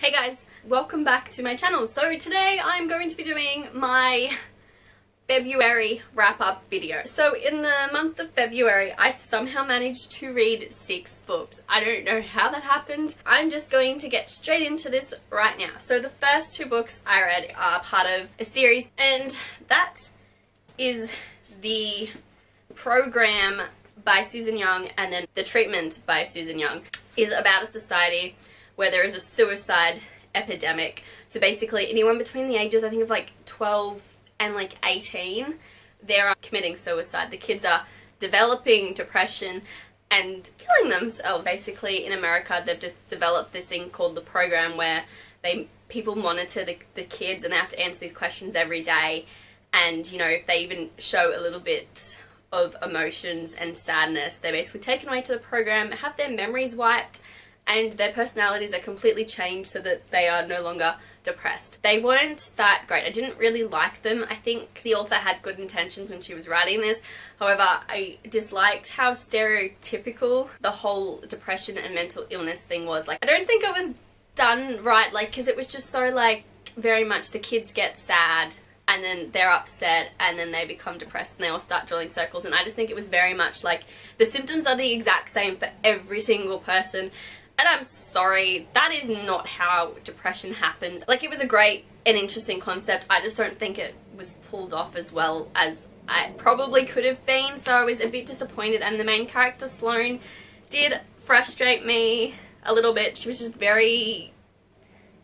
Hey guys, welcome back to my channel. So today I'm going to be doing my February wrap-up video. So in the month of February, I somehow managed to read 6 books. I don't know how that happened. I'm just going to get straight into this right now. So the first 2 books I read are part of a series, and that is The Program by Susan Young, and then The Treatment by Susan Young is about a society where there is a suicide epidemic. So basically anyone between the ages, I think of like 12 and like 18, they're committing suicide. The kids are developing depression and killing themselves. Basically in America they've just developed this thing called The Program, where people monitor the kids and they have to answer these questions every day, and you know, if they even show a little bit of emotions and sadness, they're basically taken away to the program, have their memories wiped, and their personalities are completely changed so that they are no longer depressed. They weren't that great. I didn't really like them. I think the author had good intentions when she was writing this. However, I disliked how stereotypical the whole depression and mental illness thing was. Like, I don't think it was done right, like, because it was just so, like, very much the kids get sad and then they're upset and then they become depressed and they all start drawing circles, and I just think it was very much like the symptoms are the exact same for every single person. And I'm sorry, that is not how depression happens. Like, it was a great and interesting concept. I just don't think it was pulled off as well as I probably could have been. So I was a bit disappointed, and the main character, Sloane, did frustrate me a little bit. She was just very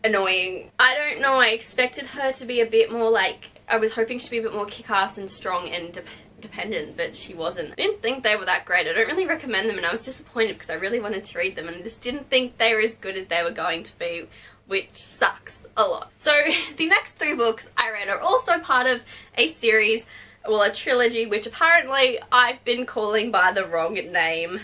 annoying. I don't know, I expected her to be a bit more like, I was hoping she'd be a bit more kick-ass and strong and dependent, but she wasn't. I didn't think they were that great. I don't really recommend them, and I was disappointed because I really wanted to read them and just didn't think they were as good as they were going to be, which sucks a lot. So the next 3 books I read are also part of a series, well, a trilogy, which apparently I've been calling by the wrong name.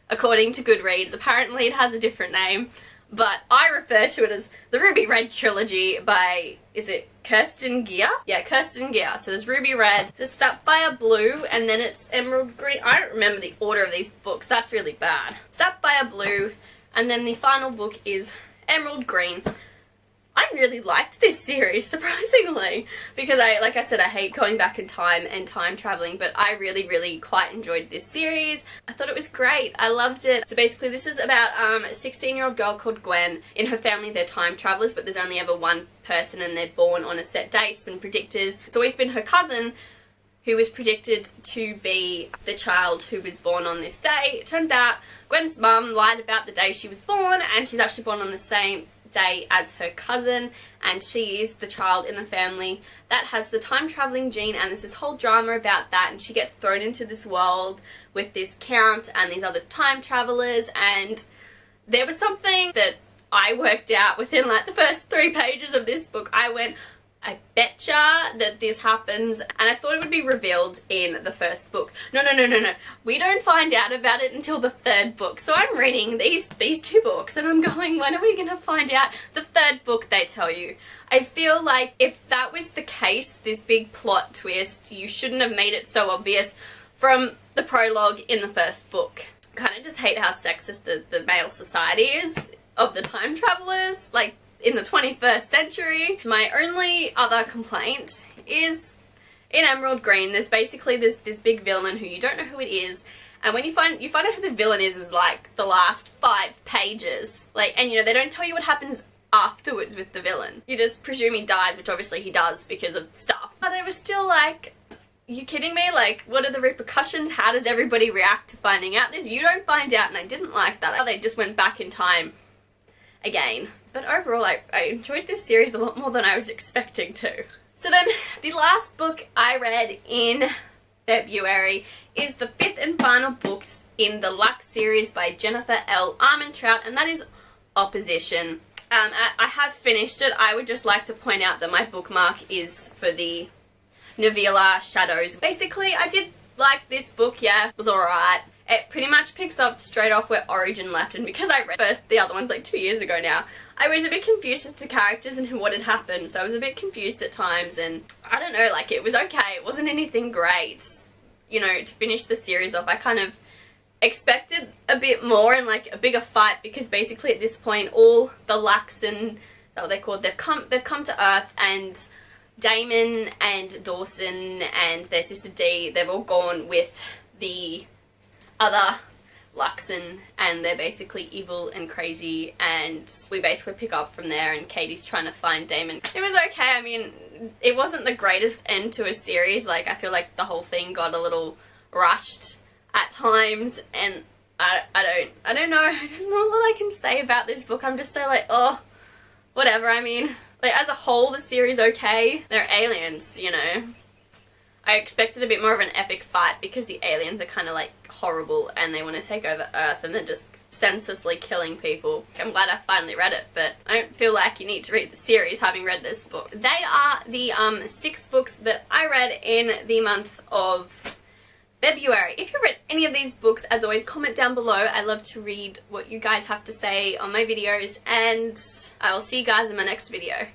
According to Goodreads, apparently it has a different name, but I refer to it as the Ruby Red Trilogy by, is it Kirsten Gier? Yeah, Kirsten Gier. So there's Ruby Red, there's Sapphire Blue, and then it's Emerald Green. I don't remember the order of these books. That's really bad. Sapphire Blue, and then the final book is Emerald Green. I really liked this series, surprisingly, because like I said, I hate going back in time and time traveling, but I really quite enjoyed this series. I thought it was great. I loved it. So basically this is about a 16-year-old girl called Gwen. In her family they're time travelers, but there's only ever one person and they're born on a set date. It's been predicted. It's always been her cousin who was predicted to be the child who was born on this day. It turns out Gwen's mum lied about the day she was born, and she's actually born on the same day as her cousin, and she is the child in the family that has the time traveling gene, and there's this whole drama about that, and she gets thrown into this world with this count and these other time travelers. And there was something that I worked out within like the first 3 pages of this book. I went, I betcha that this happens, and I thought it would be revealed in the first book. No. We don't find out about it until the 3rd book. So I'm reading these 2 books and I'm going, when are we going to find out? The 3rd book they tell you. I feel like if that was the case, this big plot twist, you shouldn't have made it so obvious from the prologue in the 1st book. Kind of just hate how sexist the male society is of the time travelers. Like, in the 21st century. My only other complaint is in Emerald Green, there's basically this big villain who you don't know who it is, and when you find out who the villain is like the last 5 pages. Like, and you know, they don't tell you what happens afterwards with the villain. You just presume he dies, which obviously he does because of stuff. But it was still like, you kidding me? Like, what are the repercussions? How does everybody react to finding out this? You don't find out, and I didn't like that. They just went back in time again. But overall, I enjoyed this series a lot more than I was expecting to. So then, the last book I read in February is the 5th and final book in the Luck series by Jennifer L. Armentrout, and that is Opposition. I have finished it. I would just like to point out that my bookmark is for the Novella Shadows. Basically, I did like this book, yeah, it was alright. It pretty much picks up straight off where Origin left, and because I read the other ones like 2 years ago now, I was a bit confused as to characters and what had happened, so I was a bit confused at times, and I don't know, like, it was okay. It wasn't anything great. You know, to finish the series off, I kind of expected a bit more and like a bigger fight, because basically at this point all the Lux and what they're called. They've come to Earth, and Damon and Dawson and their sister Dee, they've all gone with the other Luxon, and they're basically evil and crazy, and we basically pick up from there, and Katie's trying to find Damon. It was okay. I mean, it wasn't the greatest end to a series. Like, I feel like the whole thing got a little rushed at times, and I don't know. There's not a lot I can say about this book. I'm just so like, oh, whatever. I mean, like, as a whole, the series okay. They're aliens, you know. I expected a bit more of an epic fight because the aliens are kind of like horrible and they want to take over Earth and they're just senselessly killing people. I'm glad I finally read it, but I don't feel like you need to read the series having read this book. They are the 6 books that I read in the month of February. If you've read any of these books, as always, comment down below. I love to read what you guys have to say on my videos, and I will see you guys in my next video.